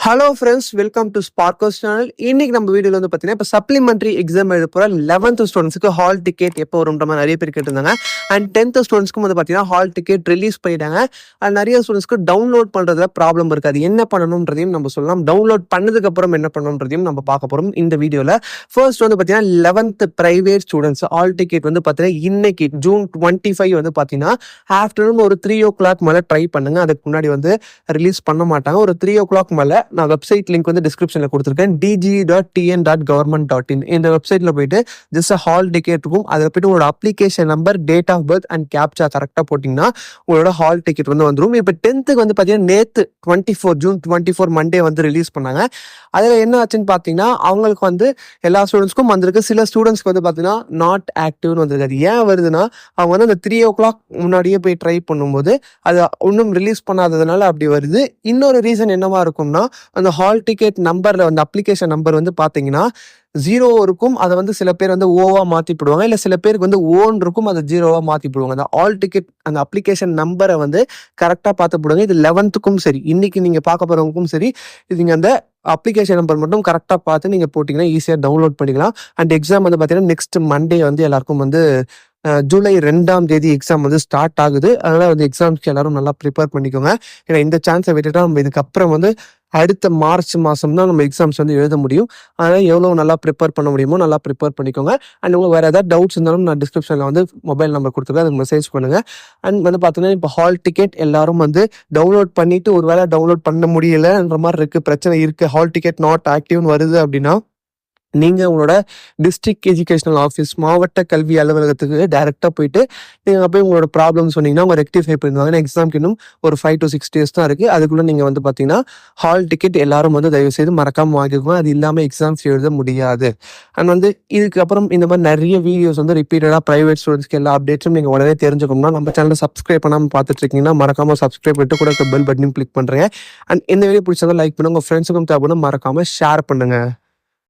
Hello friends, welcome to ஸ்பார்க்கோஸ் channel. இன்னைக்கு நம்ம வீடியோவில் வந்து பார்த்தீங்கன்னா இப்போ சப்ளிமெண்ட்ரி எக்ஸாம் எழுத போகிற 11th ஸ்டூடெண்ட்ஸ்க்கு ஹால் டிக்கெட் எப்போ வரும்ன்ற மாதிரி நிறைய பேர் கேட்டிருந்தாங்க. அண்ட் 10th ஸ்டூடெண்ட்ஸ்க்கும் வந்து பார்த்தீங்கன்னா ஹால் டிக்கெட் ரிலீஸ் பண்ணிட்டாங்க. அண்ட் நிறைய ஸ்டூடெண்ட்ஸ்க்கு டவுன்லோட் பண்ணுறதுல ப்ராப்ளம் இருக்காது. என்ன பண்ணணுன்றதையும் நம்ம சொல்லலாம். டவுன்லோட் பண்ணதுக்கப்புறம் என்ன பண்ணணுன்றதையும் நம்ம பார்க்க போகிறோம் இந்த வீடியோவில். ஃபர்ஸ்ட் வந்து பார்த்தீங்கன்னா 11th private students hall ticket வந்து பார்த்தீங்கன்னா இன்னைக்கு June 25 வந்து பார்த்தீங்கன்னா ஆஃப்டர்நூன் ஒரு 3 o'clock மேலே ட்ரை பண்ணுங்க. அதுக்கு முன்னாடி வந்து ரிலீஸ் பண்ண மாட்டாங்க. ஒரு 3 o'clock மேலே நான் வெப்சைட் லிங்க் வந்து டிஸ்கிரிப்ஷனில் கொடுத்துருக்கேன். dg.tn.government.in இந்த வெப்சைட்டில் போயிட்டு ஜஸ்ட் ஹால் டிக்கெட் இருக்கும். அதில் போயிட்டு உங்களோட application number, date of birth and captcha கரெக்டாக போட்டிங்கன்னா உங்களோட ஹால் டிக்கெட் வந்து வந்துடும். இப்போ 10th வந்து பார்த்தீங்கன்னா நேற்று June 24 மண்டே வந்து ரிலீஸ் பண்ணாங்க. அதில் என்ன ஆச்சுன்னு பார்த்தீங்கன்னா அவங்களுக்கு வந்து எல்லா ஸ்டூடெண்ட்ஸ்க்கும் வந்திருக்கு. சில ஸ்டூடெண்ட்ஸ்க்கு வந்து பார்த்தீங்கன்னா நாட் ஆக்டிவ்னு வந்திருக்கு. அது ஏன் வருதுன்னா அவங்க வந்து அந்த 3 o'clock முன்னாடியே போய் ட்ரை பண்ணும்போது அது இன்னும் ரிலீஸ் பண்ணாததுனால அப்படி வருது. இன்னொரு ரீசன் என்னவா இருக்கும்னா அந்த ஹால் டிக்கெட் நம்பர்ல வந்து அப்ளிகேஷன் நம்பர் வந்து பாத்தீங்கன்னா 0 இருக்கும். அதை வந்து சில பேர் வந்து ஓவா மாத்தி போடுவாங்க. இல்ல சில பேருக்கு வந்து ஓன் இருக்கும், அதை 0வா மாத்தி போடுவாங்க. அந்த ஹால் டிக்கெட் அந்த அப்ளிகேஷன் நம்பரை வந்து கரெக்டா பார்த்து போடுங்க. இது 11th சரி, இன்னைக்கு நீங்க பார்க்க போறவங்களுக்கும் சரி, இது நீங்க அந்த அப்ளிகேஷன் நம்பர் மட்டும் கரெக்டாக பார்த்து நீங்கள் போட்டிங்கன்னா ஈஸியாக டவுன்லோட் பண்ணிக்கலாம். அண்ட் எக்ஸாம் வந்து பார்த்தீங்கன்னா நெக்ஸ்ட் மண்டே வந்து எல்லாருக்கும் வந்து July 2 எக்ஸாம் வந்து ஸ்டார்ட் ஆகுது. அதனால் வந்து எக்ஸாம்ஸ்க்கு எல்லாரும் நல்லா ப்ரிப்பேர் பண்ணிக்கோங்க. ஏன்னா இந்த சான்ஸை விட்டுட்டா நம்ம இதுக்கப்புறம் வந்து அடுத்த மார்ச் மாதம் தான் நம்ம எக்ஸாம்ஸ் வந்து எழுத முடியும். அதனால் எவ்வளோ நல்லா ப்ரிப்பேர் பண்ண முடியுமோ நல்லா ப்ரிப்பேர் பண்ணிக்கோங்க. அண்ட் உங்களுக்கு வேறு ஏதாவது டவுட்ஸ் இருந்தாலும் நான் டிஸ்கிரிப்ஷனில் வந்து மொபைல் நம்பர் கொடுத்துருக்கேன், அதுக்கு மெசேஜ் பண்ணுங்கள். அண்ட் வந்து பார்த்தீங்கன்னா இப்போ ஹால் டிக்கெட் எல்லாரும் வந்து டவுன்லோட் பண்ணிவிட்டு ஒரு வேளை டவுன்லோட் பண்ண முடியலைன்ற மாதிரி இருக்குது, பிரச்சனை இருக்குது, ஹால் டிக்கெட் நாட் ஆக்டிவ்னு வருது அப்படின்னா நீங்கள் உங்களோட டிஸ்ட்ரிக்ட் எஜுகேஷனல் ஆஃபீஸ், மாவட்ட கல்வி அலுவலகத்துக்கு டைரெக்டாக போயிட்டு நீங்கள் போய் உங்களோட ப்ராப்ளம் சொன்னீங்கன்னா அவங்க ரெக்டிஃபை பண்ணிடுவாங்க. எக்ஸாம்க்கு இன்னும் ஒரு 5 to 6 days தான் இருக்குது. அதுக்குள்ளே நீங்கள் வந்து பார்த்தீங்கன்னா ஹால் டிக்கெட் எல்லாரும் வந்து தயவுசெய்து மறக்காமல் வாங்கிக்கோங்க. அது இல்லாமல் எக்ஸாம்ஸ் எழுத முடியாது. அண்ட் வந்து இதுக்கப்புறம் இந்த மாதிரி நிறைய வீடியோஸ் வந்து ரிப்பீட்டடாக ப்ரைவேட் ஸ்டூடெண்ட்ஸ்க்கு எல்லா அப்டேட்ஸும் நீங்கள் உடனே தெரிஞ்சுக்கணும்னா நம்ம சேனலை சப்ஸ்கிரைப் பண்ணாமல் பார்த்துட்டு இருக்கீங்கன்னா மறக்காமல் சப்ஸ்கிரைப் பண்ணிட்டு கூட பெல் பட்டனையும் கிளிக் பண்ணுறேன். அண்ட் இந்த வீடியோ பிடிச்சதை லைக் பண்ணுங்கள். உங்கள் ஃப்ரெண்ட்ஸுக்கும் தேவைப்படும் மறக்காமல் ஷேர் பண்ணுங்கள்.